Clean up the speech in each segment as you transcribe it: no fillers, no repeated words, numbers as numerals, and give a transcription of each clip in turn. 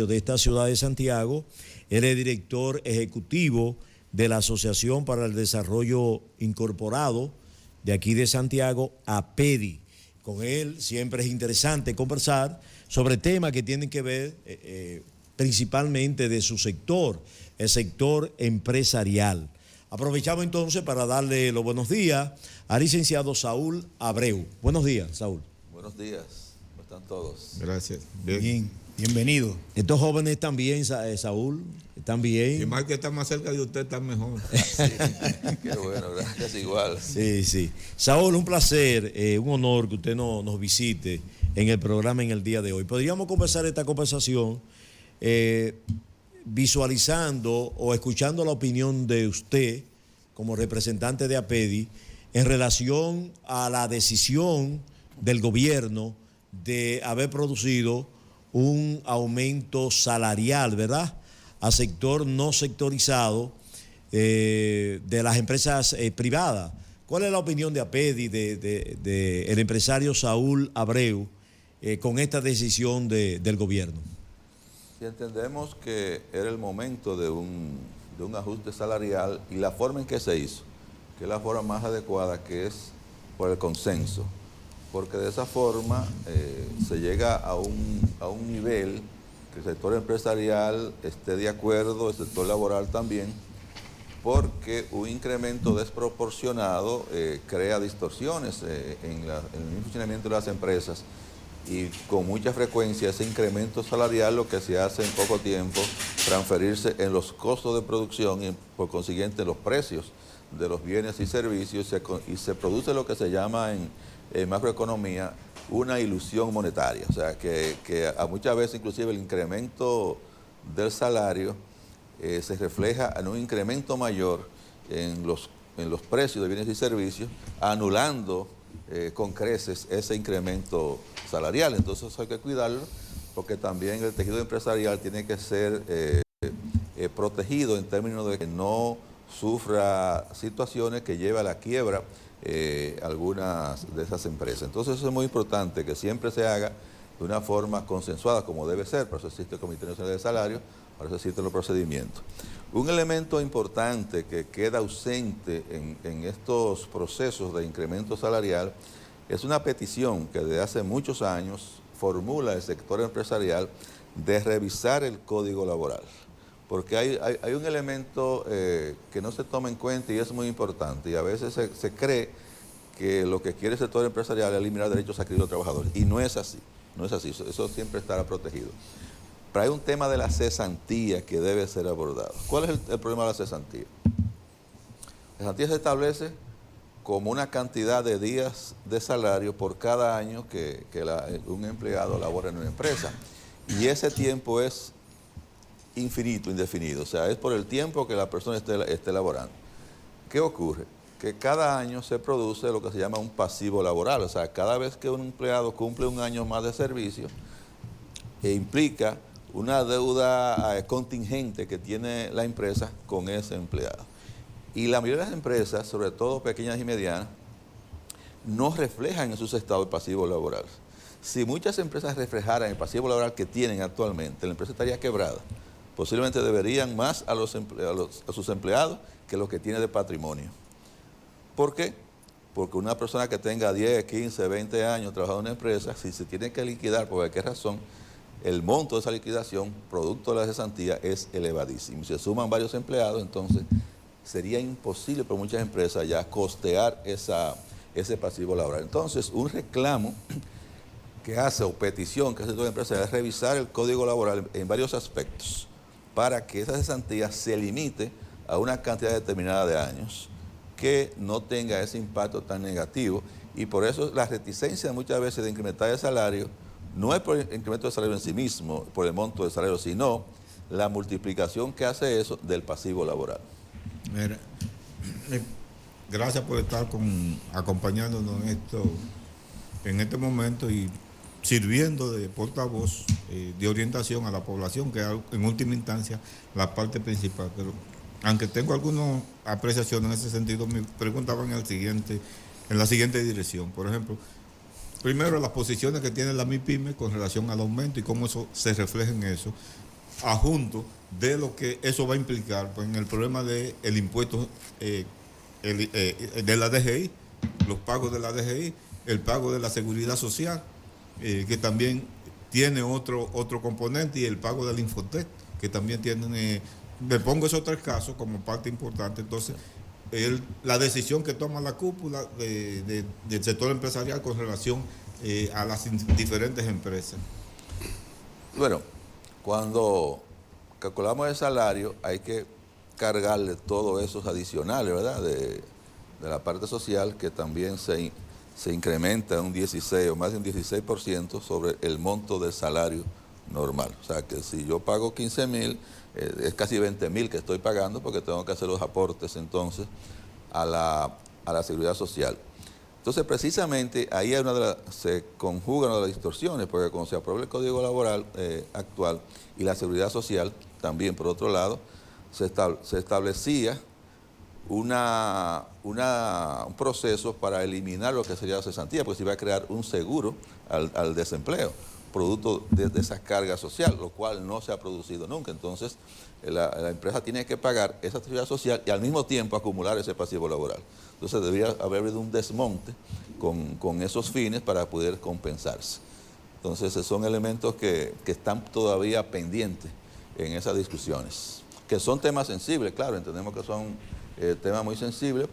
de esta ciudad de Santiago. Él es director ejecutivo de la Asociación para el Desarrollo Incorporado de aquí de Santiago, APEDI. Con él siempre es interesante conversar sobre temas que tienen que ver principalmente de su sector, el sector empresarial. Aprovechamos entonces para darle los buenos días al licenciado Saúl Abreu. Buenos días, Saúl. Buenos días, ¿cómo están todos? Gracias. Bien, bienvenido. Estos jóvenes están bien, Saúl, están bien. Y más que está más cerca de usted, está mejor. Sí, qué bueno, gracias igual. Sí, sí. Saúl, un placer, un honor que usted nos visite en el programa en el día de hoy. Podríamos conversar esta conversación visualizando o escuchando la opinión de usted como representante de APEDI en relación a la decisión del gobierno de haber producido un aumento salarial, ¿verdad?, a sector no sectorizado de las empresas privadas. ¿Cuál es la opinión de APEDI, del empresario Saúl Abreu, con esta decisión del gobierno? Si entendemos que era el momento de un ajuste salarial y la forma en que se hizo, que es la forma más adecuada, que es por el consenso, porque de esa forma se llega a un nivel que el sector empresarial esté de acuerdo, el sector laboral también, porque un incremento desproporcionado crea distorsiones en el mismo funcionamiento de las empresas, y con mucha frecuencia ese incremento salarial lo que se hace en poco tiempo, transferirse en los costos de producción y por consiguiente en los precios de los bienes y servicios, y se produce lo que se llama en macroeconomía una ilusión monetaria. O sea, que a muchas veces inclusive el incremento del salario se refleja en un incremento mayor en los precios de bienes y servicios, anulando con creces ese incremento salarial. Entonces hay que cuidarlo, porque también el tejido empresarial tiene que ser protegido en términos de que no sufra situaciones que lleven a la quiebra algunas de esas empresas. Entonces eso es muy importante, que siempre se haga de una forma consensuada, como debe ser. Por eso existe el Comité Nacional de Salario, por eso existen los procedimientos. Un elemento importante que queda ausente en estos procesos de incremento salarial es una petición que desde hace muchos años formula el sector empresarial de revisar el Código Laboral, porque hay un elemento que no se toma en cuenta y es muy importante, y a veces se cree que lo que quiere el sector empresarial es eliminar derechos adquiridos de los trabajadores, y no es así, eso siempre estará protegido. Pero hay un tema de la cesantía que debe ser abordado. ¿Cuál es el problema de la cesantía? La cesantía se establece como una cantidad de días de salario por cada año que un empleado labora en una empresa, y ese tiempo es infinito, indefinido, o sea, es por el tiempo que la persona esté laborando. ¿Qué ocurre? Que cada año se produce lo que se llama un pasivo laboral, o sea, cada vez que un empleado cumple un año más de servicio, implica una deuda contingente que tiene la empresa con ese empleado. Y la mayoría de las empresas, sobre todo pequeñas y medianas, no reflejan en sus estados el pasivo laboral. Si muchas empresas reflejaran el pasivo laboral que tienen actualmente, la empresa estaría quebrada. Posiblemente deberían más a sus empleados que lo que tiene de patrimonio. ¿Por qué? Porque una persona que tenga 10, 15, 20 años trabajando en una empresa, si se tiene que liquidar por cualquier razón, el monto de esa liquidación, producto de la cesantía, es elevadísimo. Si se suman varios empleados, entonces sería imposible para muchas empresas ya costear ese pasivo laboral. Entonces, un reclamo que hace, o petición que hace toda empresa, es revisar el Código Laboral en varios aspectos, para que esa cesantía se limite a una cantidad determinada de años, que no tenga ese impacto tan negativo. Y por eso la reticencia muchas veces de incrementar el salario no es por el incremento del salario en sí mismo, por el monto del salario, sino la multiplicación que hace eso del pasivo laboral. Mira, gracias por estar acompañándonos en este momento y sirviendo de portavoz de orientación a la población, que es en última instancia la parte principal. Pero aunque tengo algunas apreciaciones en ese sentido, me preguntaban en la siguiente dirección. Por ejemplo, primero, las posiciones que tiene la MIPYME con relación al aumento y cómo eso se refleja en eso. adjunto de lo que eso va a implicar pues, en el problema del impuesto de la DGI, los pagos de la DGI, el pago de la seguridad social, que también tiene otro componente, y el pago del Infotec, que también tiene, me pongo esos tres casos como parte importante. Entonces, la decisión que toma la cúpula del sector empresarial con relación a las diferentes empresas. Bueno, cuando calculamos el salario hay que cargarle todos esos adicionales, ¿verdad? De la parte social, que también se incrementa un 16 o más de un 16% sobre el monto del salario normal. O sea que si yo pago 15,000, es casi 20,000 que estoy pagando, porque tengo que hacer los aportes entonces a la seguridad social. Entonces, precisamente ahí hay se conjugan las distorsiones, porque cuando se aprueba el Código Laboral actual y la seguridad social, también por otro lado, se establecía un proceso para eliminar lo que sería la cesantía, porque se iba a crear un seguro al desempleo, producto de esa carga social, lo cual no se ha producido nunca. Entonces, la empresa tiene que pagar esa seguridad social y al mismo tiempo acumular ese pasivo laboral. Entonces, debería haber habido un desmonte con esos fines para poder compensarse. Entonces, esos son elementos que están todavía pendientes en esas discusiones, que son temas sensibles, claro, entendemos que son temas muy sensibles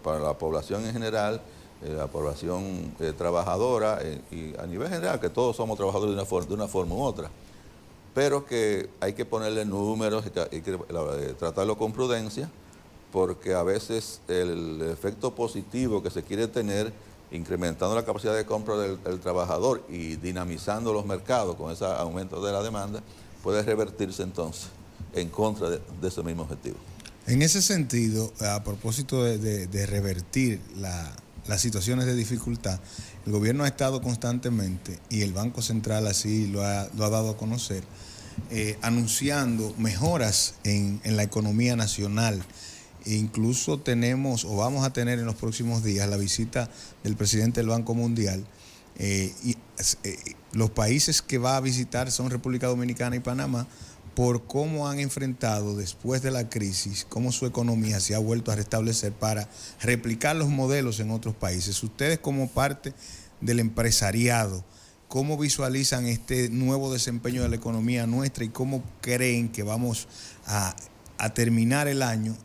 para la población en general, la población trabajadora y a nivel general, que todos somos trabajadores de una forma u otra, pero que hay que ponerle números y que tratarlo con prudencia, porque a veces el efecto positivo que se quiere tener, incrementando la capacidad de compra del trabajador y dinamizando los mercados con ese aumento de la demanda, puede revertirse entonces en contra de ese mismo objetivo. En ese sentido, a propósito de revertir las situaciones de dificultad, el gobierno ha estado constantemente, y el Banco Central así lo ha dado a conocer, anunciando mejoras en la economía nacional. E incluso tenemos o vamos a tener en los próximos días la visita del presidente del Banco Mundial. Los países que va a visitar son República Dominicana y Panamá, por cómo han enfrentado después de la crisis, cómo su economía se ha vuelto a restablecer para replicar los modelos en otros países. Ustedes, como parte del empresariado, ¿cómo visualizan este nuevo desempeño de la economía nuestra y cómo creen que vamos a terminar el año?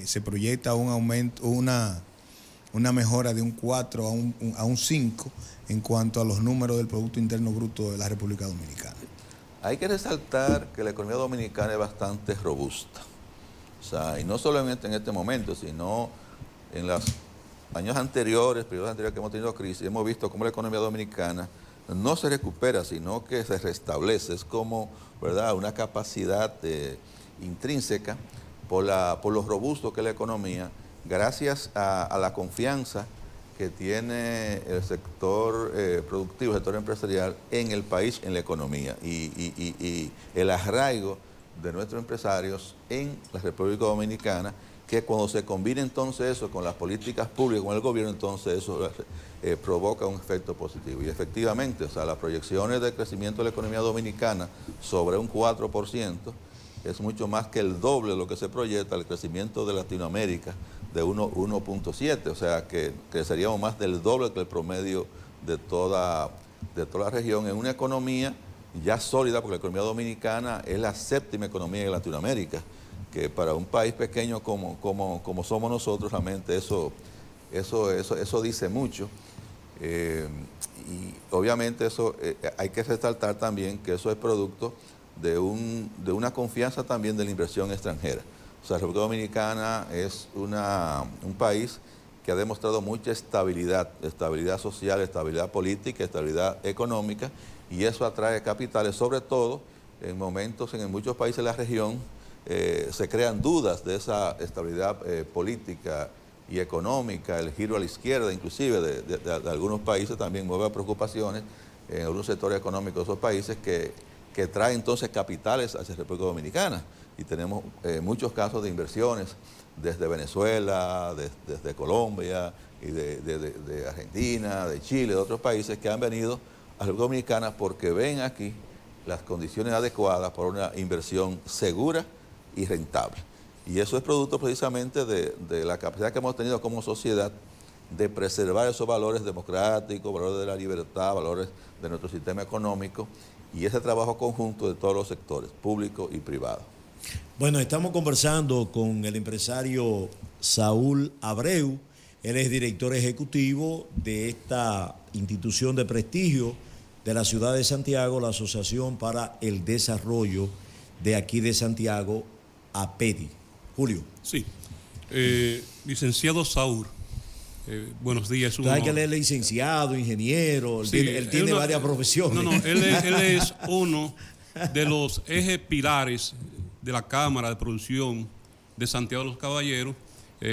Se proyecta un aumento, una mejora de un 4 a un 5 en cuanto a los números del Producto Interno Bruto de la República Dominicana. Hay que resaltar que la economía dominicana es bastante robusta. O sea, y no solo en este momento, sino en los años anteriores, periodos anteriores que hemos tenido crisis, hemos visto cómo la economía dominicana no se recupera, sino que se restablece. Es como, ¿verdad?, una capacidad intrínseca por lo robusto que es la economía, gracias a la confianza que tiene el sector productivo, el sector empresarial en el país, en la economía, y el arraigo de nuestros empresarios en la República Dominicana, que cuando se combina entonces eso con las políticas públicas, con el gobierno, entonces eso provoca un efecto positivo. Y efectivamente, o sea, las proyecciones de crecimiento de la economía dominicana sobre un 4% es mucho más que el doble de lo que se proyecta el crecimiento de Latinoamérica, de 1.7, o sea que seríamos más del doble que el promedio de toda la región, en una economía ya sólida, porque la economía dominicana es la séptima economía de Latinoamérica, que para un país pequeño como somos nosotros, realmente eso dice mucho. Y obviamente eso hay que resaltar también que eso es producto de una confianza también de la inversión extranjera. O sea, la República Dominicana es un país que ha demostrado mucha estabilidad social, estabilidad política, estabilidad económica, y eso atrae capitales, sobre todo en momentos en muchos países de la región se crean dudas de esa estabilidad política y económica, el giro a la izquierda inclusive de algunos países también mueve preocupaciones en algunos sectores económicos de esos países que traen entonces capitales hacia la República Dominicana. Y tenemos muchos casos de inversiones desde Venezuela, desde Colombia, y de Argentina, de Chile, de otros países que han venido a la República Dominicana porque ven aquí las condiciones adecuadas para una inversión segura y rentable. Y eso es producto precisamente de la capacidad que hemos tenido como sociedad de preservar esos valores democráticos, valores de la libertad, valores de nuestro sistema económico y ese trabajo conjunto de todos los sectores, público y privado. Bueno, estamos conversando con el empresario Saúl Abreu. Él es director ejecutivo de esta institución de prestigio de la ciudad de Santiago, la Asociación para el Desarrollo de aquí de Santiago, APEDI. Julio. Sí. Licenciado Saúl, buenos días. Hay que leer licenciado, ingeniero, Sí, él tiene varias profesiones. No, él es uno de los ejes pilares de la Cámara de Producción de Santiago de los Caballeros,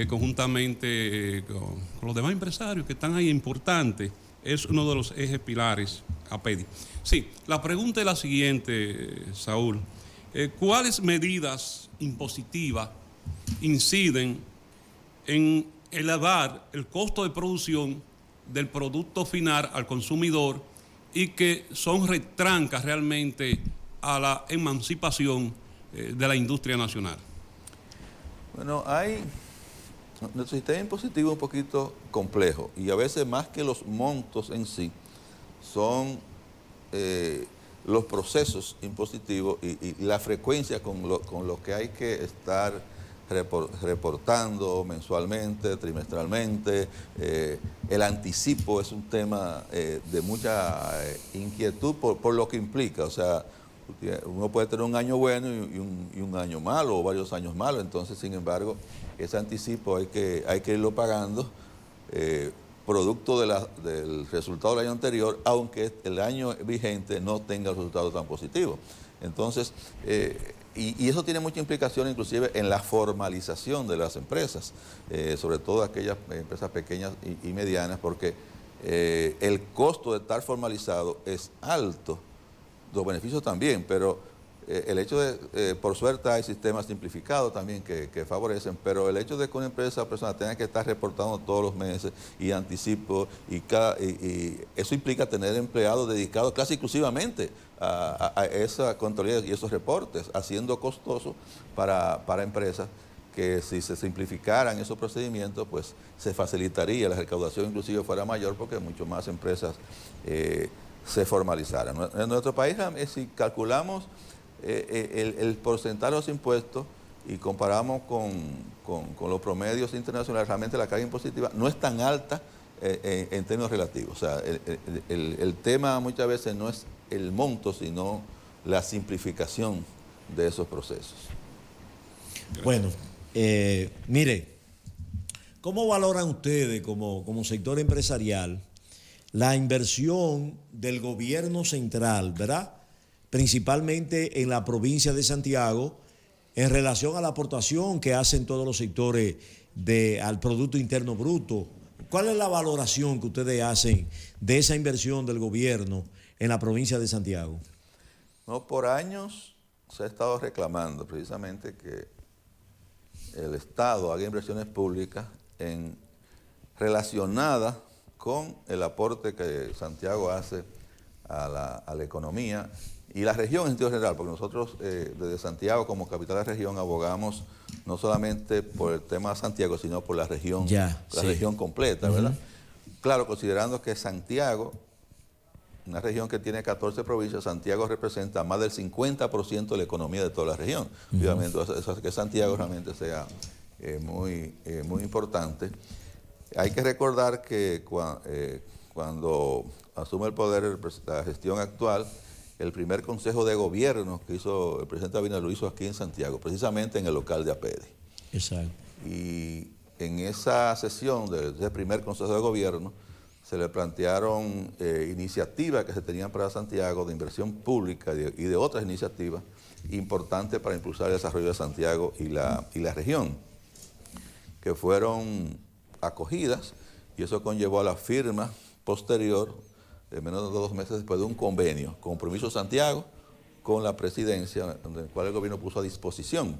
conjuntamente con los demás empresarios que están ahí importantes. Es uno de los ejes pilares APEDI. Sí, la pregunta es la siguiente, Saúl. ¿Cuáles medidas impositivas inciden en elevar el costo de producción del producto final al consumidor y que son retrancas realmente a la emancipación de la industria nacional? Bueno, nuestro sistema impositivo es un poquito complejo y a veces más que los montos en sí son los procesos impositivos y la frecuencia con lo que hay que estar reportando mensualmente, trimestralmente. El anticipo es un tema de mucha inquietud por lo que implica. O sea, uno puede tener un año bueno y un año malo o varios años malos. Entonces, sin embargo, ese anticipo hay que irlo pagando producto del resultado del año anterior, aunque el año vigente no tenga el resultado tan positivo. Entonces, y eso tiene mucha implicación inclusive en la formalización de las empresas, sobre todo aquellas empresas pequeñas y medianas, porque el costo de estar formalizado es alto, los beneficios también, pero el hecho de, por suerte hay sistemas simplificados también que favorecen, pero el hecho de que una empresa o persona tenga que estar reportando todos los meses y anticipo, y eso implica tener empleados dedicados casi exclusivamente a esa controlía y esos reportes, haciendo costoso para empresas que si se simplificaran esos procedimientos, pues se facilitaría, la recaudación inclusive fuera mayor porque mucho más empresas se formalizaran. En nuestro país, si calculamos el porcentaje de los impuestos y comparamos con los promedios internacionales, realmente la carga impositiva no es tan alta en términos relativos. O sea, el tema muchas veces no es el monto, sino la simplificación de esos procesos. Bueno, mire, ¿cómo valoran ustedes como sector empresarial la inversión del gobierno central, ¿verdad?, principalmente en la provincia de Santiago, en relación a la aportación que hacen todos los sectores al Producto Interno Bruto? ¿Cuál es la valoración que ustedes hacen de esa inversión del gobierno en la provincia de Santiago? No, por años se ha estado reclamando precisamente que el Estado haga inversiones públicas relacionadas con el aporte que Santiago hace a la economía y la región en sentido general, porque nosotros desde Santiago como capital de la región abogamos no solamente por el tema de Santiago, sino por la región, región completa, ¿verdad? Claro, considerando que Santiago, una región que tiene 14 provincias, Santiago representa más del 50% de la economía de toda la región. Obviamente, eso hace que Santiago realmente sea muy importante. Hay que recordar que cuando asume el poder la gestión actual, el primer consejo de gobierno que hizo el presidente Abinader lo hizo aquí en Santiago, precisamente en el local de APEDI. Exacto. Y en esa sesión del primer consejo de gobierno se le plantearon iniciativas que se tenían para Santiago de inversión pública y de otras iniciativas importantes para impulsar el desarrollo de Santiago y la región, que fueron acogidas, y eso conllevó a la firma posterior, menos de 2 meses después, de un convenio, Compromiso Santiago, con la presidencia, en el cual el gobierno puso a disposición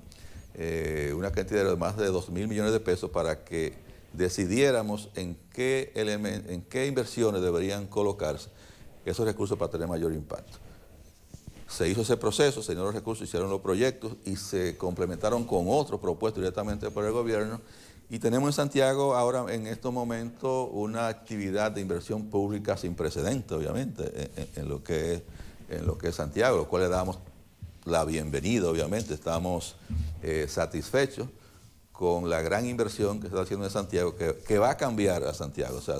una cantidad de más de 2.000 millones de pesos para que decidiéramos en qué inversiones deberían colocarse esos recursos para tener mayor impacto. se hizo ese proceso, se dieron los recursos, hicieron los proyectos y se complementaron con otros propuestos directamente por el gobierno. Y tenemos en Santiago ahora, en estos momentos, una actividad de inversión pública sin precedentes, obviamente, en lo que es Santiago, lo cual le damos la bienvenida, obviamente. Estamos satisfechos con la gran inversión que se está haciendo en Santiago, que va a cambiar a Santiago. O sea,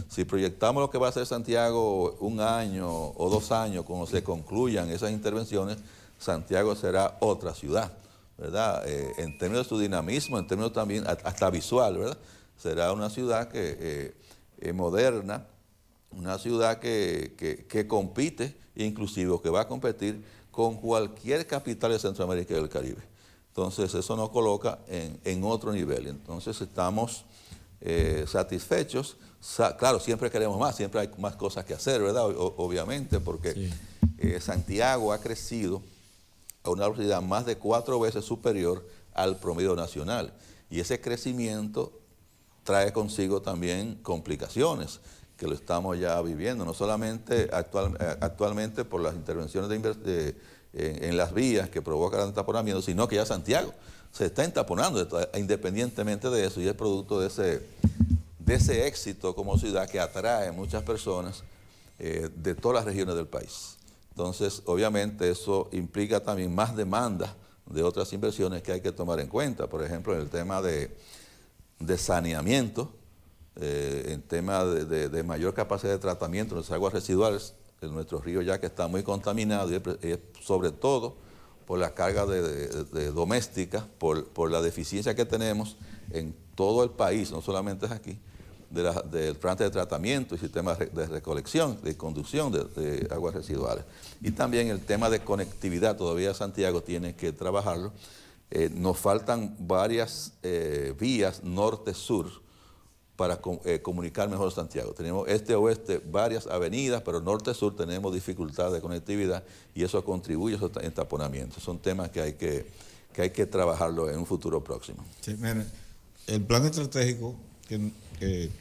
si proyectamos lo que va a ser Santiago 1 año o 2 años, cuando se concluyan esas intervenciones, Santiago será otra ciudad, ¿verdad? En términos de su dinamismo, en términos también hasta visual, ¿verdad? Será una ciudad moderna, una ciudad que compite, inclusive que va a competir con cualquier capital de Centroamérica y del Caribe. Entonces eso nos coloca en otro nivel. Entonces estamos satisfechos. Claro, siempre queremos más, siempre hay más cosas que hacer, ¿verdad? Obviamente, porque sí. Santiago ha crecido a una velocidad más de 4 veces superior al promedio nacional. Y ese crecimiento trae consigo también complicaciones, que lo estamos ya viviendo, no solamente actualmente por las intervenciones en las vías que provocan el taponamiento, sino que ya Santiago se está entaponando independientemente de eso, y es producto de ese éxito como ciudad que atrae muchas personas de todas las regiones del país. Entonces, obviamente, eso implica también más demanda de otras inversiones que hay que tomar en cuenta. Por ejemplo, en el tema de saneamiento, en tema de mayor capacidad de tratamiento de las aguas residuales en nuestros ríos, ya que está muy contaminado, y sobre todo por la carga de doméstica, por la deficiencia que tenemos en todo el país, no solamente es aquí, del planta de tratamiento y sistemas de recolección, de conducción de aguas residuales. Y también el tema de conectividad, todavía Santiago tiene que trabajarlo. Nos faltan varias vías norte-sur para comunicar mejor Santiago. Tenemos este-oeste, varias avenidas, pero norte-sur tenemos dificultad de conectividad y eso contribuye a esos entaponamientos. Son temas que hay que trabajarlo en un futuro próximo. Sí, mire, el plan estratégico, que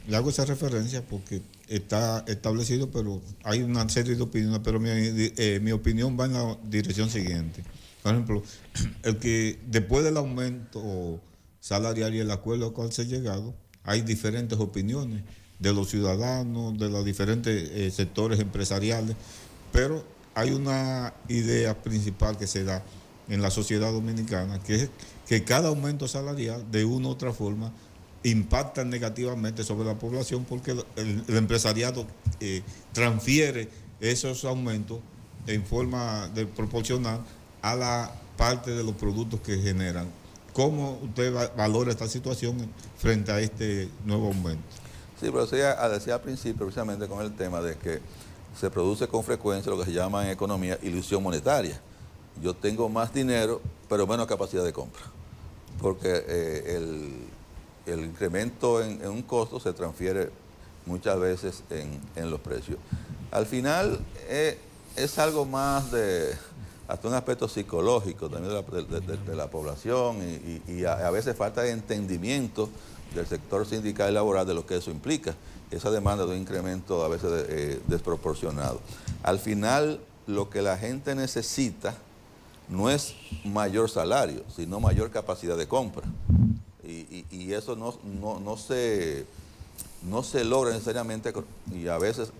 le hago esa referencia porque está establecido, pero hay una serie de opiniones, pero mi opinión va en la dirección siguiente. Por ejemplo, el que después del aumento salarial y el acuerdo al cual se ha llegado, hay diferentes opiniones de los ciudadanos, de los diferentes sectores empresariales, pero hay una idea principal que se da en la sociedad dominicana, que es que cada aumento salarial, de una u otra forma, impacta negativamente sobre la población, porque el empresariado transfiere esos aumentos en forma proporcional a la parte de los productos que generan. ¿Cómo usted valora esta situación frente a este nuevo aumento? Sí, pero decía al principio precisamente con el tema de que se produce con frecuencia lo que se llama en economía ilusión monetaria. Yo tengo más dinero, pero menos capacidad de compra, porque el incremento en un costo se transfiere muchas veces en los precios. Al final es algo más hasta un aspecto psicológico también de la población y a veces falta de entendimiento del sector sindical y laboral de lo que eso implica, esa demanda de un incremento a veces desproporcionado. Al final, lo que la gente necesita no es mayor salario, sino mayor capacidad de compra. Y eso no se logra necesariamente, y a veces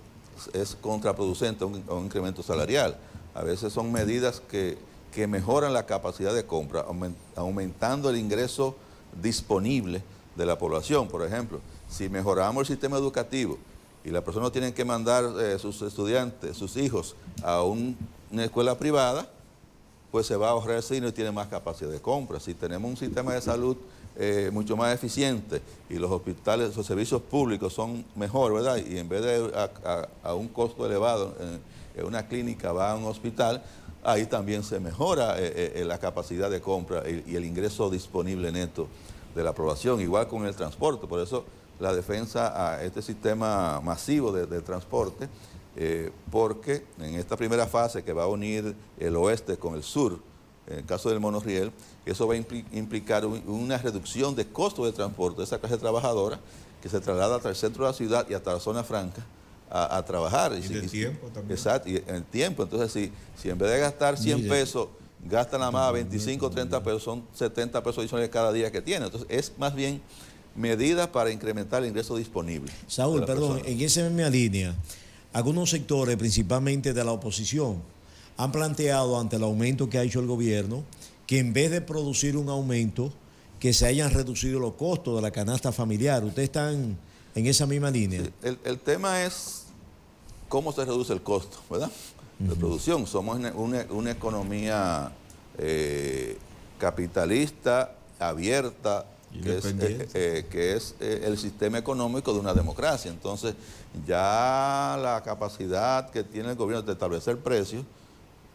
es contraproducente un incremento salarial. A veces son medidas que mejoran la capacidad de compra, aumentando el ingreso disponible de la población. Por ejemplo, si mejoramos el sistema educativo y las personas tienen que mandar sus estudiantes, sus hijos, a una escuela privada, pues se va a ahorrar ese dinero y tiene más capacidad de compra. Si tenemos un sistema de salud mucho más eficiente y los hospitales, los servicios públicos son mejor, ¿verdad? Y en vez de a un costo elevado en una clínica va a un hospital, ahí también se mejora la capacidad de compra y el ingreso disponible neto de la población, igual con el transporte. Por eso la defensa a este sistema masivo de transporte, porque en esta primera fase que va a unir el oeste con el sur, en el caso del monorriel, eso va a implicar una reducción de costos de transporte de esa clase trabajadora que se traslada hasta el centro de la ciudad y hasta la zona franca a trabajar. Y de tiempo también. Exacto, y el tiempo. Entonces, si en vez de gastar 100 pesos, gastan nada más 25 o 30 pesos, son 70 pesos adicionales cada día que tiene. Entonces, es más bien medidas para incrementar el ingreso disponible. Saúl, perdón, en esa misma línea, algunos sectores, principalmente de la oposición, han planteado ante el aumento que ha hecho el gobierno que en vez de producir un aumento, que se hayan reducido los costos de la canasta familiar. ¿Ustedes están en esa misma línea? Sí, el tema es cómo se reduce el costo, ¿verdad? De producción. Somos una economía capitalista, abierta, que es el sistema económico de una democracia. Entonces, ya la capacidad que tiene el gobierno de establecer precios,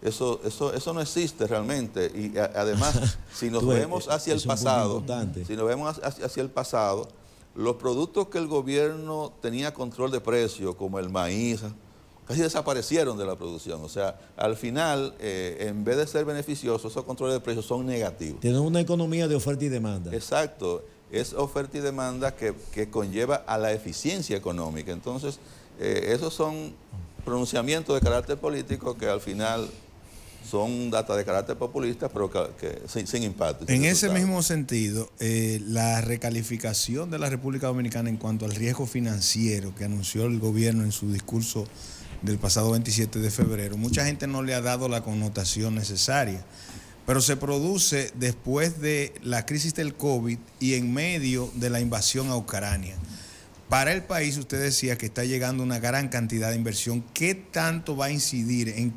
eso no existe realmente. Y además, si nos vemos hacia el pasado, los productos que el gobierno tenía control de precio, como el maíz, casi desaparecieron de la producción. O sea, al final, en vez de ser beneficiosos, esos controles de precios son negativos. Tienen una economía de oferta y demanda. Exacto. Es oferta y demanda que conlleva a la eficiencia económica. Entonces, esos son pronunciamientos de carácter político que al final son datos de carácter populista, pero que sin impacto. En ese mismo sentido, la recalificación de la República Dominicana en cuanto al riesgo financiero que anunció el gobierno en su discurso del pasado 27 de febrero, mucha gente no le ha dado la connotación necesaria, pero se produce después de la crisis del COVID y en medio de la invasión a Ucrania. Para el país, usted decía que está llegando una gran cantidad de inversión. ¿Qué tanto va a incidir en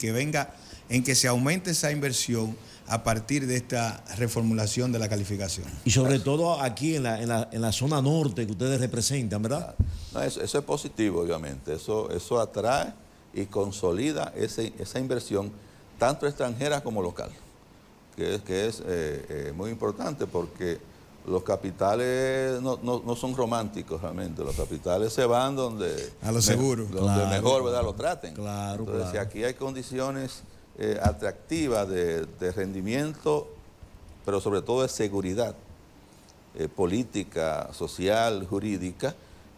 que se aumente esa inversión a partir de esta reformulación de la calificación? Y sobre todo aquí en la zona norte que ustedes representan, ¿verdad? No, eso es positivo, obviamente. Eso atrae y consolida esa inversión, tanto extranjera como local, que es muy importante porque los capitales no son románticos realmente. Los capitales se van donde... A lo seguro. Donde mejor, ¿verdad?, lo traten. Claro, entonces, si aquí hay condiciones atractivas de rendimiento, pero sobre todo de seguridad política, social, jurídica,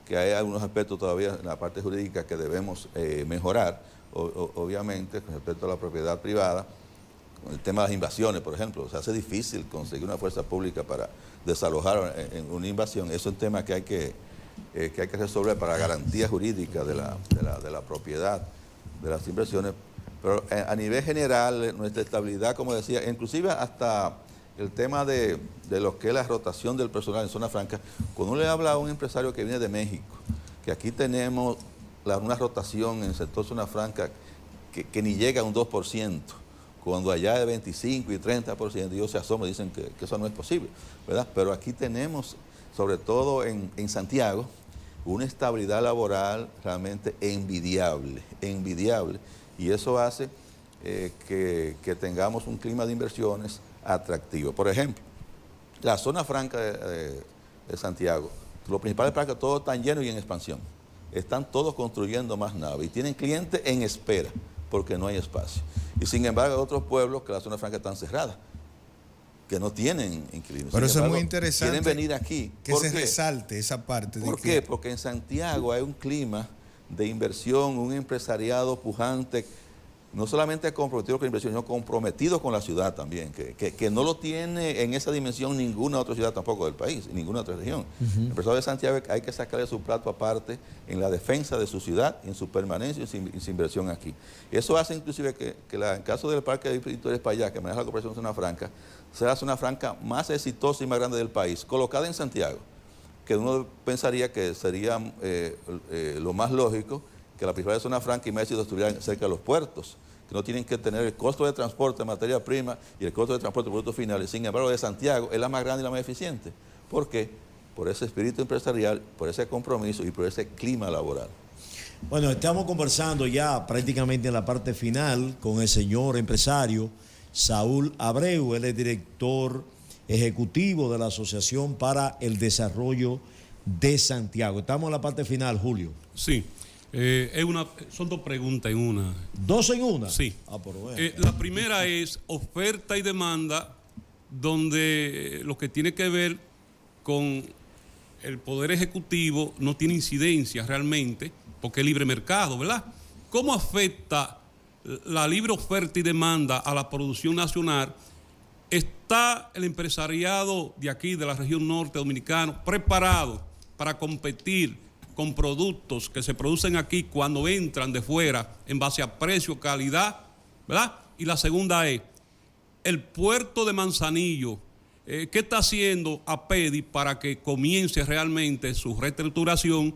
que hay algunos aspectos todavía en la parte jurídica que debemos mejorar, obviamente, con respecto a la propiedad privada. El tema de las invasiones, por ejemplo, se hace difícil conseguir una fuerza pública para desalojar en una invasión. Eso es un tema que hay que resolver para garantía jurídica de la propiedad de las inversiones. Pero a nivel general, nuestra estabilidad, como decía, inclusive hasta el tema de lo que es la rotación del personal en zona franca, cuando uno le habla a un empresario que viene de México, que aquí tenemos una rotación en el sector zona franca que ni llega a un 2%, cuando allá es 25 y 30%, ellos se asombran, dicen que eso no es posible, ¿verdad? Pero aquí tenemos, sobre todo en Santiago, una estabilidad laboral realmente envidiable, y eso hace que tengamos un clima de inversiones atractivo. Por ejemplo, la zona franca de Santiago, los principales parques todos están llenos y en expansión, están todos construyendo más naves y tienen clientes en espera, porque no hay espacio. Y sin embargo hay otros pueblos que la zona franca están cerradas, que no tienen inquilinos. Pero eso embargo, es muy interesante. Quieren venir aquí. Que se resalte esa parte. ¿Por qué? Porque en Santiago hay un clima de inversión, un empresariado pujante, no solamente comprometido con la inversión, sino comprometido con la ciudad también, que no lo tiene en esa dimensión ninguna otra ciudad tampoco del país, ninguna otra región. El empresario de Santiago hay que sacarle su plato aparte en la defensa de su ciudad, en su permanencia y su inversión aquí. Eso hace inclusive que en caso del Parque de Víctor Espaillá, que maneja la Corporación de Zona Franca, sea la zona franca más exitosa y más grande del país, colocada en Santiago, que uno pensaría que sería lo más lógico que la principal zona franca y más exitosa estuvieran cerca de los puertos, que no tienen que tener el costo de transporte de materia prima y el costo de transporte de productos finales. Sin embargo, de Santiago es la más grande y la más eficiente. ¿Por qué? Por ese espíritu empresarial, por ese compromiso y por ese clima laboral. Bueno, estamos conversando ya prácticamente en la parte final con el señor empresario Saúl Abreu. Él es director ejecutivo de la Asociación para el Desarrollo de Santiago. Estamos en la parte final, Julio. Sí. Son dos preguntas en una. ¿Dos en una? Sí. La primera es oferta y demanda, donde lo que tiene que ver con el Poder Ejecutivo no tiene incidencia realmente, porque es libre mercado, ¿verdad? ¿Cómo afecta la libre oferta y demanda a la producción nacional? ¿Está el empresariado de aquí, de la región norte dominicana, preparado para competir con productos que se producen aquí cuando entran de fuera en base a precio, calidad, ¿verdad? Y la segunda es, el puerto de Manzanillo, ¿qué está haciendo APEDI para que comience realmente su reestructuración?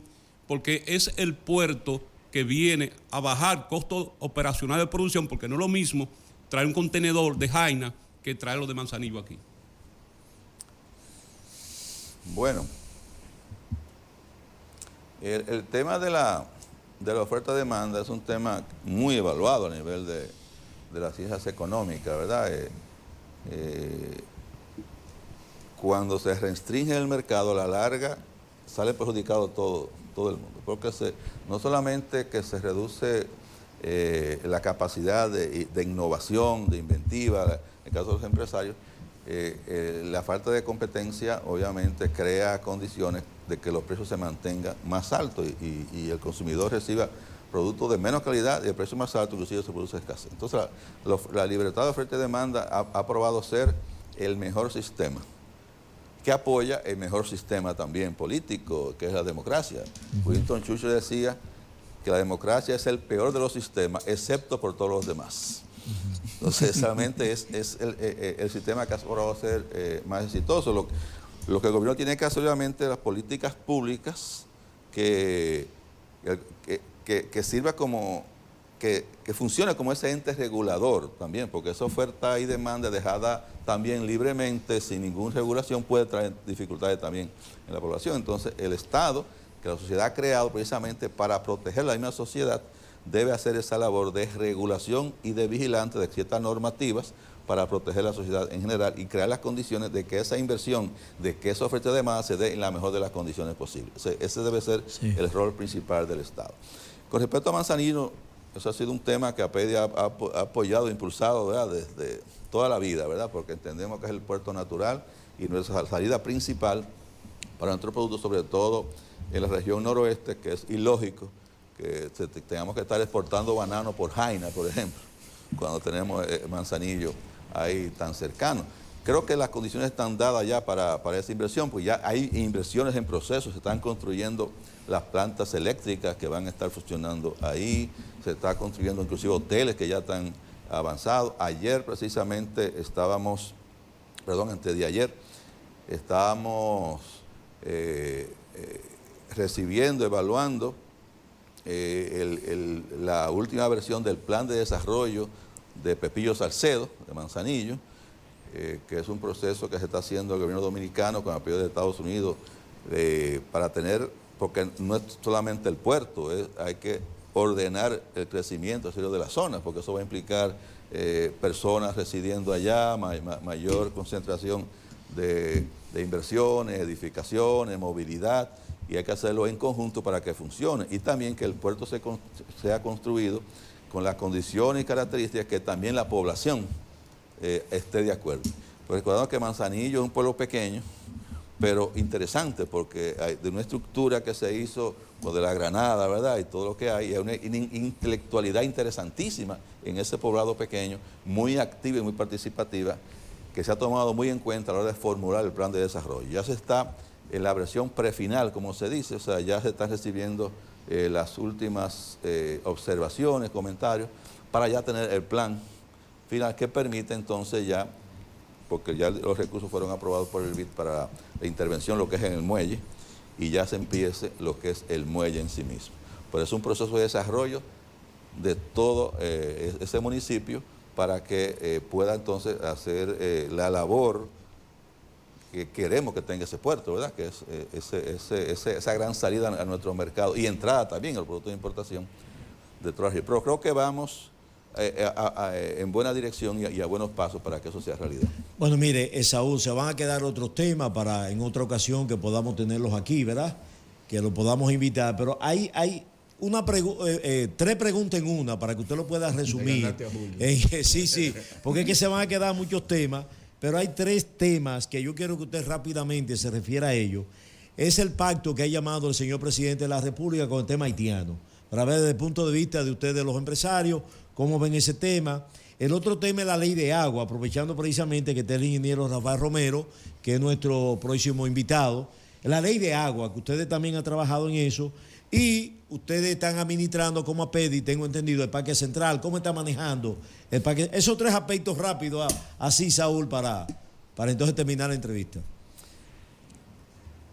Porque es el puerto que viene a bajar costos operacionales de producción, porque no es lo mismo traer un contenedor de Jaina que traerlo de Manzanillo aquí. Bueno, el tema de la oferta-demanda es un tema muy evaluado a nivel de las ciencias económicas, ¿verdad? Cuando se restringe el mercado, a la larga sale perjudicado todo el mundo, porque no solamente que se reduce la capacidad de innovación, de inventiva, en el caso de los empresarios, la falta de competencia obviamente crea condiciones de que los precios se mantengan más altos y el consumidor reciba productos de menos calidad y el precio más alto, inclusive se produce escasez. Entonces la libertad de oferta y demanda ha probado ser el mejor sistema, que apoya el mejor sistema también político, que es la democracia. Winston Churchill decía que la democracia es el peor de los sistemas, excepto por todos los demás. Entonces, realmente es el sistema que ha probado ser más exitoso. Lo que el gobierno tiene que hacer, obviamente, las políticas públicas que sirva como, que funcione como ese ente regulador también, porque esa oferta y demanda dejada también libremente, sin ninguna regulación, puede traer dificultades también en la población. Entonces, el Estado, que la sociedad ha creado precisamente para proteger la misma sociedad, debe hacer esa labor de regulación y de vigilante de ciertas normativas para proteger la sociedad en general y crear las condiciones de que esa inversión, de que esa oferta de demanda se dé en la mejor de las condiciones posibles. Ese debe ser el rol principal del Estado. Con respecto a Manzanillo, eso ha sido un tema que APEDI ha apoyado, impulsado, ¿verdad?, desde toda la vida, ¿verdad?, porque entendemos que es el puerto natural y nuestra salida principal para nuestros productos, sobre todo en la región noroeste, que es ilógico que tengamos que estar exportando banano por Jaina, por ejemplo, cuando tenemos Manzanillo ahí tan cercano. Creo que las condiciones están dadas ya para esa inversión, pues ya hay inversiones en proceso, se están construyendo las plantas eléctricas que van a estar funcionando ahí, se está construyendo inclusive hoteles que ya están avanzados. Ayer precisamente antes de ayer, estábamos recibiendo, evaluando la última versión del plan de desarrollo de Pepillo Salcedo, de Manzanillo, que es un proceso que se está haciendo el gobierno dominicano con apoyo de Estados Unidos para tener, porque no es solamente el puerto, hay que ordenar el crecimiento de la zona, porque eso va a implicar personas residiendo allá, mayor concentración de inversiones, edificaciones, movilidad, y hay que hacerlo en conjunto para que funcione, y también que el puerto sea construido con las condiciones y características que también la población esté de acuerdo. Pues recordando que Manzanillo es un pueblo pequeño, pero interesante, porque hay de una estructura que se hizo de la Granada, ¿verdad?, y todo lo que hay una intelectualidad interesantísima en ese poblado pequeño, muy activa y muy participativa, que se ha tomado muy en cuenta a la hora de formular el plan de desarrollo. Ya se está en la versión prefinal, como se dice, o sea, ya se están recibiendo las últimas observaciones, comentarios, para ya tener el plan final que permite entonces ya, porque ya los recursos fueron aprobados por el BID para la intervención, lo que es en el muelle, y ya se empiece lo que es el muelle en sí mismo. Pero es un proceso de desarrollo de todo ese municipio para que pueda entonces hacer la labor que queremos que tenga ese puerto, ¿verdad?, que es esa gran salida a nuestro mercado y entrada también al producto de importación de toda la región. Pero creo que vamos en buena dirección y a buenos pasos para que eso sea realidad. Bueno, mire, Esaú, se van a quedar otros temas para en otra ocasión que podamos tenerlos aquí, ¿verdad?, que lo podamos invitar, pero hay tres preguntas en una para que usted lo pueda resumir. Sí, porque es que se van a quedar muchos temas, pero hay tres temas que yo quiero que usted rápidamente se refiera a ellos. Es el pacto que ha llamado el señor presidente de la República con el tema haitiano. para ver desde el punto de vista de ustedes, los empresarios, cómo ven ese tema. El otro tema es la ley de agua, aprovechando precisamente que está el ingeniero Rafael Romero, que es nuestro próximo invitado. La ley de agua, que ustedes también han trabajado en eso, y ustedes están administrando como APEDI, tengo entendido, el Parque Central. ¿Cómo está manejando el parque? Esos 3 aspectos rápidos, así, Saúl, para entonces terminar la entrevista.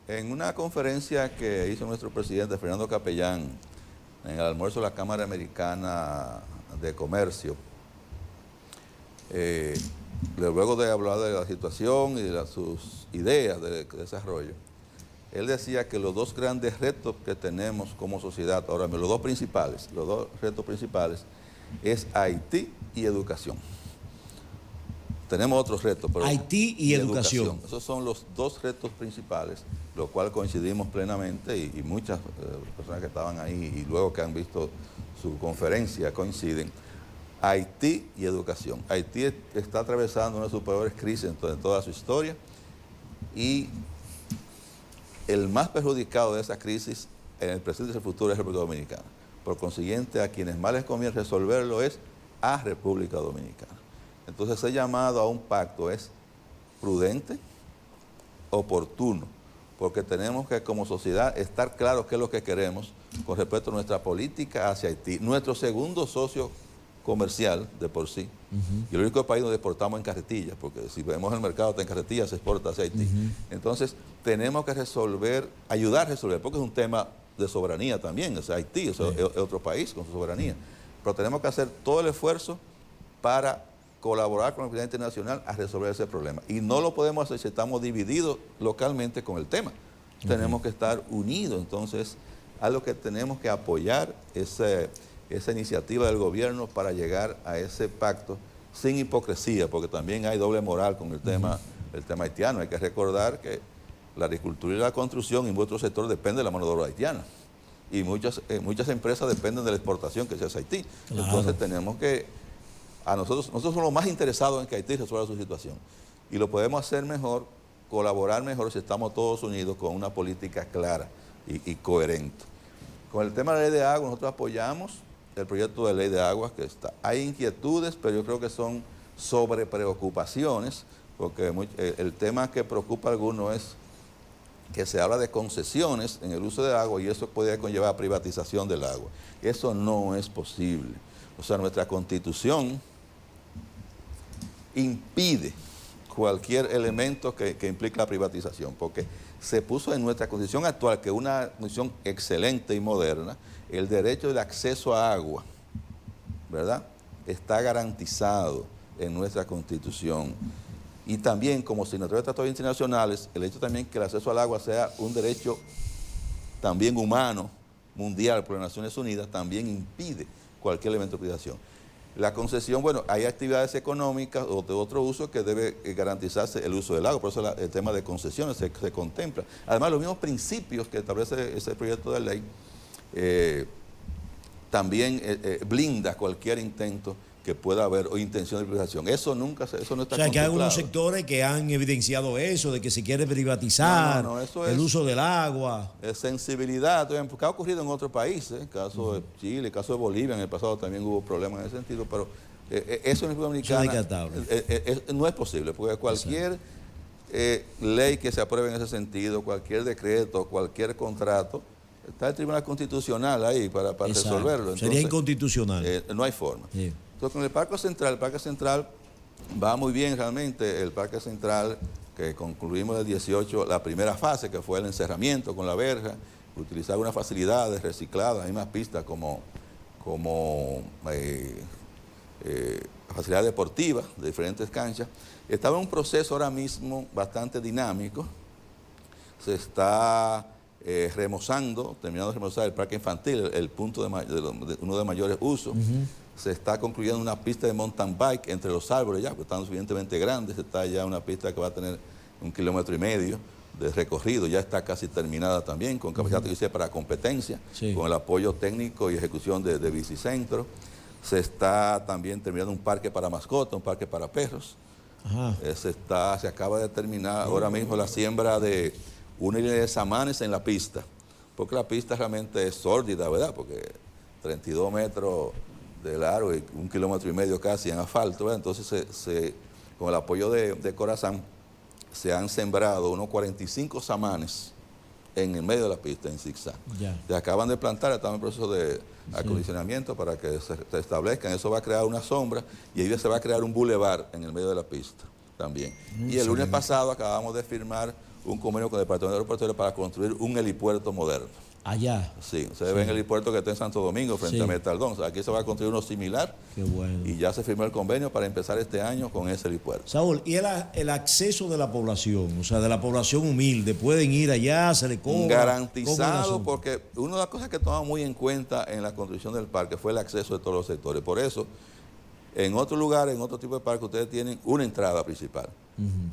En una conferencia que hizo nuestro presidente Fernando Capellán en el almuerzo de la Cámara Americana de Comercio, luego de hablar de la situación y de sus ideas de desarrollo, él decía que los 2 grandes retos que tenemos como sociedad, ahora mismo, los dos retos principales es Haití y educación. Tenemos otros retos, pero Haití y educación. Esos son los 2 retos principales, lo cual coincidimos plenamente y muchas personas que estaban ahí y luego que han visto su conferencia coinciden. Haití y educación. Haití está atravesando una de sus peores crisis en toda su historia y el más perjudicado de esa crisis en el presente y el futuro es República Dominicana. Por consiguiente, a quienes más les conviene resolverlo es a República Dominicana. Entonces, ese llamado a un pacto es prudente, oportuno, porque tenemos que como sociedad estar claros qué es lo que queremos con respecto a nuestra política hacia Haití, nuestro segundo socio comercial de por sí, y el único país donde exportamos en carretillas, porque si vemos el mercado en carretillas se exporta hacia Haití. Entonces tenemos que ayudar a resolver, porque es un tema de soberanía también, o sea, Haití es otro país con su soberanía, pero tenemos que hacer todo el esfuerzo para colaborar con la comunidad internacional a resolver ese problema, y no lo podemos hacer si estamos divididos localmente con el tema. Tenemos que estar unidos, entonces algo que tenemos que apoyar esa iniciativa del gobierno para llegar a ese pacto sin hipocresía, porque también hay doble moral con el tema haitiano. Hay que recordar que la agricultura y la construcción y muchos sectores dependen de la mano de obra haitiana, y muchas empresas dependen de la exportación que se hace a Haití. Claro. Entonces tenemos que, nosotros somos los más interesados en que Haití resuelva su situación, y lo podemos hacer mejor, colaborar mejor si estamos todos unidos con una política clara y coherente. Con el tema de la ley de agua, nosotros apoyamos el proyecto de ley de aguas que está. Hay inquietudes, pero yo creo que son sobre preocupaciones, porque el tema que preocupa a algunos es que se habla de concesiones en el uso de agua y eso puede conllevar a privatización del agua. Eso no es posible. O sea, nuestra Constitución impide cualquier elemento que implique la privatización, porque se puso en nuestra Constitución actual, que es una Constitución excelente y moderna, el derecho del acceso a agua, ¿verdad? Está garantizado en nuestra Constitución. Y también, como signatario de tratados internacionales, el hecho también que el acceso al agua sea un derecho también humano, mundial, por las Naciones Unidas, también impide cualquier elemento de privatización. La concesión, bueno, hay actividades económicas o de otro uso que debe garantizarse el uso del agua, por eso el tema de concesiones se contempla. Además, los mismos principios que establece ese proyecto de ley también blinda cualquier intento que pueda haber o intención de privatización. Eso no está contemplado. O sea, que hay algunos sectores que han evidenciado eso, de que se quiere privatizar el uso del agua. Es sensibilidad, porque ha ocurrido en otros países, el caso de Chile, el caso de Bolivia, en el pasado también hubo problemas en ese sentido, pero eso en República Dominicana no es posible, porque cualquier ley que se apruebe en ese sentido, cualquier decreto, cualquier contrato, está el Tribunal Constitucional ahí para resolverlo. Entonces, sería inconstitucional. No hay forma. Sí. Entonces, con el Parque Central va muy bien realmente. El Parque Central, que concluimos el 18, la primera fase, que fue el encerramiento con la verja, utilizar unas facilidades recicladas, las mismas pistas como facilidades deportivas de diferentes canchas. Estaba en un proceso ahora mismo bastante dinámico. Se está terminando de remozar el parque infantil, el punto uno de mayores usos. Se está concluyendo una pista de mountain bike entre los árboles ya, porque están suficientemente grandes. Está ya una pista que va a tener 1,5 kilómetros de recorrido, ya está casi terminada también, con capacidad para competencia, con el apoyo técnico y ejecución de Bicicentro. Se está también terminando un parque para mascotas, un parque para perros. Se acaba de terminar ahora mismo la siembra de una línea de samanes en la pista, porque la pista realmente es sórdida, ¿verdad? Porque 32 metros de largo y 1,5 kilómetros casi en asfalto, ¿verdad? Entonces con el apoyo de Corazán se han sembrado unos 45 samanes en el medio de la pista, en zigzag. Se acaban de plantar, estamos en proceso de acondicionamiento para que se establezcan. Eso va a crear una sombra y ahí se va a crear un bulevar en el medio de la pista también. Y el lunes pasado acabamos de firmar un convenio con el Departamento Aeroportuario para construir un helipuerto moderno. Allá. Sí, ustedes ven el helipuerto que está en Santo Domingo, frente a Metaldón. O sea, aquí se va a construir uno similar. Qué bueno. Y ya se firmó el convenio para empezar este año con ese helipuerto. Saúl, ¿y el acceso de la población? O sea, de la población humilde, ¿pueden ir allá, se le cobra? Garantizado, porque una de las cosas que tomamos muy en cuenta en la construcción del parque fue el acceso de todos los sectores. Por eso, en otro lugar, en otro tipo de parque, ustedes tienen una entrada principal.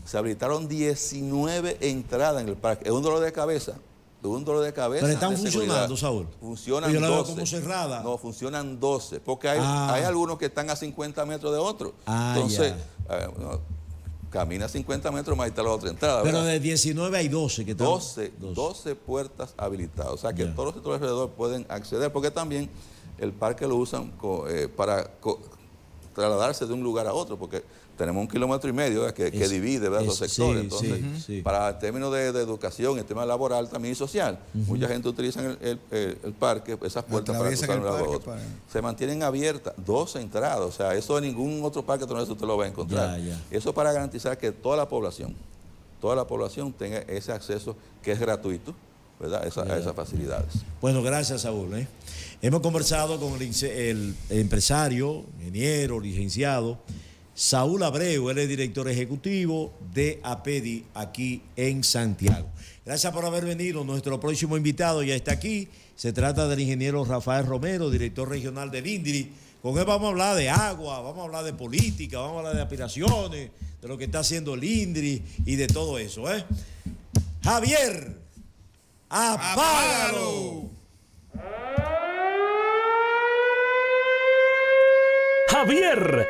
Se habilitaron 19 entradas en el parque. Es un dolor de cabeza. Pero están funcionando, Saúl. Funcionan yo la 12. veo como cerrada. No, funcionan 12, porque hay algunos que están a 50 metros de otro. Entonces, camina 50 metros más y está la otra entrada. Pero ¿verdad? de 19 hay 12 que están. 12 puertas habilitadas. O sea que todos los sectores alrededor pueden acceder, porque también el parque lo usan para trasladarse de un lugar a otro, porque tenemos 1,5 kilómetros que divide, ¿verdad?, los sectores. Entonces, para términos de educación, el tema laboral también y social, mucha gente utiliza el parque, esas puertas para cruzar de un lado a otro. Se mantienen abiertas 12 entradas, o sea, eso en ningún otro parque usted lo va a encontrar. Eso para garantizar que toda la población tenga ese acceso que es gratuito, ¿verdad?, a esas facilidades. Bueno, gracias, Saúl. Hemos conversado con el empresario, ingeniero, licenciado Saúl Abreu. Él es director ejecutivo de APEDI aquí en Santiago. Gracias por haber venido. Nuestro próximo invitado ya está aquí. Se trata del ingeniero Rafael Romero, director regional del INDRI. Con él vamos a hablar de agua, vamos a hablar de política, vamos a hablar de aspiraciones, de lo que está haciendo el INDRI y de todo eso. Javier, apágalo. Javier,